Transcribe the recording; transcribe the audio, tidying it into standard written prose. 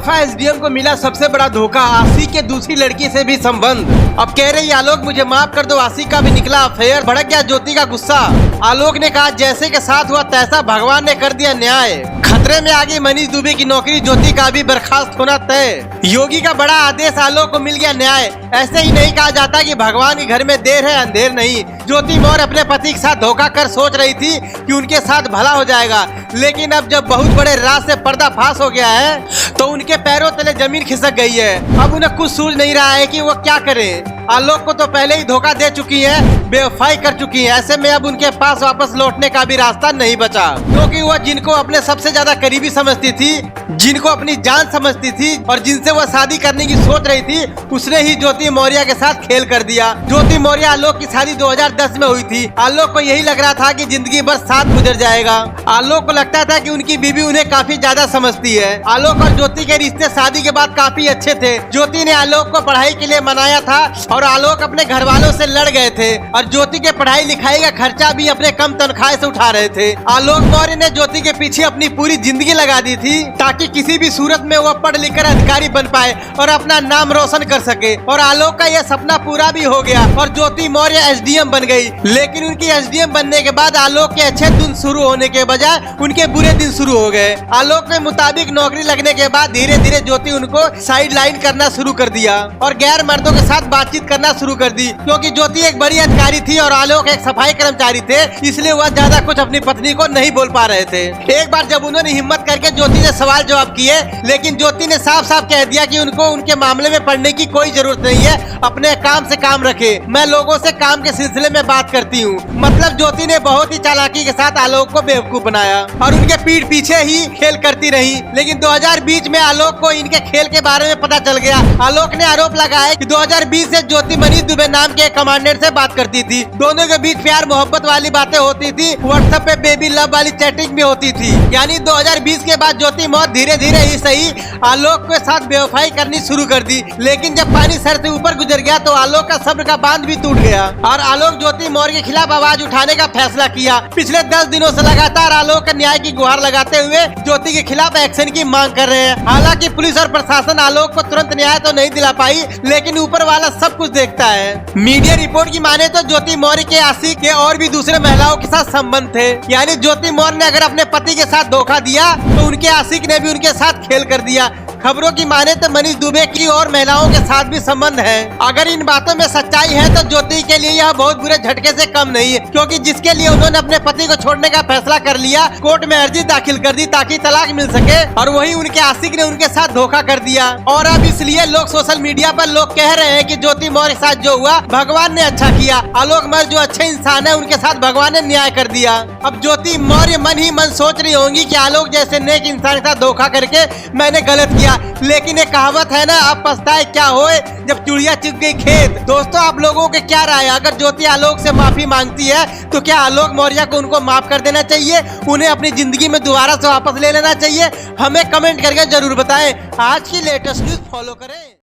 बेवफा एसडीएम को मिला सबसे बड़ा धोखा, आशिक के दूसरी लड़की से भी संबंध। अब कह रही आलोक मुझे माफ कर दो, आशिक का भी निकला अफेयर। भड़क गया ज्योति का गुस्सा। आलोक ने कहा जैसे के साथ हुआ तैसा भगवान ने कर दिया न्याय। खतरे में आ गई मनीष दुबे की नौकरी, ज्योति का भी बर्खास्त होना तय। योगी का बड़ा आदेश, आलोक को मिल गया न्याय। ऐसे ही नहीं कहा जाता कि भगवान के घर में देर है अंधेर नहीं। ज्योति मौर्य अपने पति के साथ धोखा कर सोच रही थी कि उनके साथ भला हो जाएगा, लेकिन अब जब बहुत बड़े राज से पर्दाफाश हो गया है तो उनके पैरों तले जमीन खिसक गई है। अब उन्हें कुछ सूझ नहीं रहा है कि वो क्या करें। आलोक को तो पहले ही धोखा दे चुकी है, बेवफाई कर चुकी है। ऐसे में अब उनके पास वापस लौटने का भी रास्ता नहीं बचा, क्योंकि वह जिनको अपने सबसे ज्यादा करीबी समझती थी, जिनको अपनी जान समझती थी और जिनसे वह शादी करने की सोच रही थी, उसने ही ज्योति मौर्य के साथ खेल कर दिया। ज्योति मौर्य आलोक की शादी 2010 में हुई थी। आलोक को यही लग रहा था कि जिंदगी भर साथ गुजर जाएगा। आलोक को लगता था कि उनकी बीवी उन्हें काफी ज्यादा समझती है। आलोक और ज्योति के रिश्ते शादी के बाद काफी अच्छे थे। ज्योति ने आलोक को पढ़ाई के लिए मनाया था और आलोक अपने घर वालों से लड़ गए थे और ज्योति के पढ़ाई लिखाई का खर्चा भी अपने कम तनख्वाह से उठा रहे थे। आलोक मौर्य ने ज्योति के पीछे अपनी पूरी जिंदगी लगा दी थी ताकि किसी भी सूरत में वह पढ़ लिख कर अधिकारी बन पाए और अपना नाम रोशन कर सके। और आलोक का यह सपना पूरा भी हो गया और ज्योति मौर्य एसडीएम बन गई। लेकिन उनकी एसडीएम बनने के बाद आलोक के अच्छे दिन शुरू होने के बजाय उनके बुरे दिन शुरू हो गए। आलोक के मुताबिक नौकरी लगने के बाद धीरे धीरे ज्योति उनको साइड लाइन करना शुरू कर दिया और गैर मर्दों के साथ बातचीत करना शुरू कर दी, क्योंकि ज्योति एक बड़ी अधिकारी थी और आलोक एक सफाई कर्मचारी थे, इसलिए वह ज्यादा कुछ अपनी पत्नी को नहीं बोल पा रहे थे। एक बार जब उन्होंने हिम्मत करके ज्योति से सवाल जवाब किए, लेकिन ज्योति ने साफ साफ कह दिया कि उनको उनके मामले में पढ़ने की कोई जरूरत नहीं है, अपने काम से काम रखे, मैं लोगों से काम के सिलसिले में बात करती हूँ। मतलब ज्योति ने बहुत ही चालाकी के साथ आलोक को बेवकूफ बनाया और उनके पीठ पीछे ही खेल करती रही। लेकिन 2020 में आलोक को इनके खेल के बारे में पता चल गया। आलोक ने आरोप लगाया कि 2020 से ज्योति मनीष दुबे नाम के कमांडेंट से बात करती थी। दोनों के बीच प्यार मोहब्बत वाली बातें होती थी, व्हाट्सएप पे बेबी लव वाली चैटिंग भी होती थी। यानी 2020 के बाद ज्योति मौर्य धीरे धीरे ही सही आलोक के साथ बेवफाई करनी शुरू कर दी। लेकिन जब पानी सर से ऊपर गुजर गया तो आलोक का सब्र का बांध भी टूट गया और आलोक ज्योति मौर्य के खिलाफ आवाज उठाने का फैसला किया। पिछले 10 दिनों से लगातार आलोक का न्याय की गुहार लगाते हुए ज्योति के खिलाफ एक्शन की मांग कर रहे हैं। हालांकि पुलिस और प्रशासन आलोक को तुरंत न्याय तो नहीं दिला पाई, लेकिन ऊपर वाला सब कुछ देखता है। मीडिया रिपोर्ट की माने तो ज्योति मौर्य के आशिक के और भी दूसरे महिलाओं के साथ संबंध थे। यानी ज्योति मौर्य ने अगर अपने पति के साथ धोखा दिया तो उनके आशिक ने भी उनके साथ खेल कर दिया। खबरों की माने तो मनीष दुबे की और महिलाओं के साथ भी संबंध है। अगर इन बातों में सच्चाई है तो ज्योति के लिए यह बहुत बुरे झटके से कम नहीं है, क्योंकि जिसके लिए उन्होंने अपने पति को छोड़ने का फैसला कर लिया, कोर्ट में अर्जी दाखिल कर दी ताकि तलाक मिल सके, और वही उनके आशिक ने उनके साथ धोखा कर दिया। और अब इसलिए लोग सोशल मीडिया पर लोग कह रहे हैं कि ज्योति मौर्य के साथ जो हुआ भगवान ने अच्छा किया। आलोक मौर्य जो अच्छे इंसान है उनके साथ भगवान ने न्याय कर दिया। अब ज्योति मौर्य मन ही मन सोच रही होंगी कि आलोक जैसे नेक इंसान के साथ धोखा करके मैंने गलत किया, लेकिन एक कहावत है ना, अब पछताए क्या होए जब चिड़िया चुग गई खेत। दोस्तों आप लोगों के क्या राय, अगर ज्योति आलोक से माफी मांगती है तो क्या आलोक मौर्य को उनको माफ कर देना चाहिए, उन्हें अपनी जिंदगी में दोबारा से वापस ले लेना चाहिए? हमें कमेंट करके जरूर बताएं। आज की लेटेस्ट न्यूज फॉलो करें।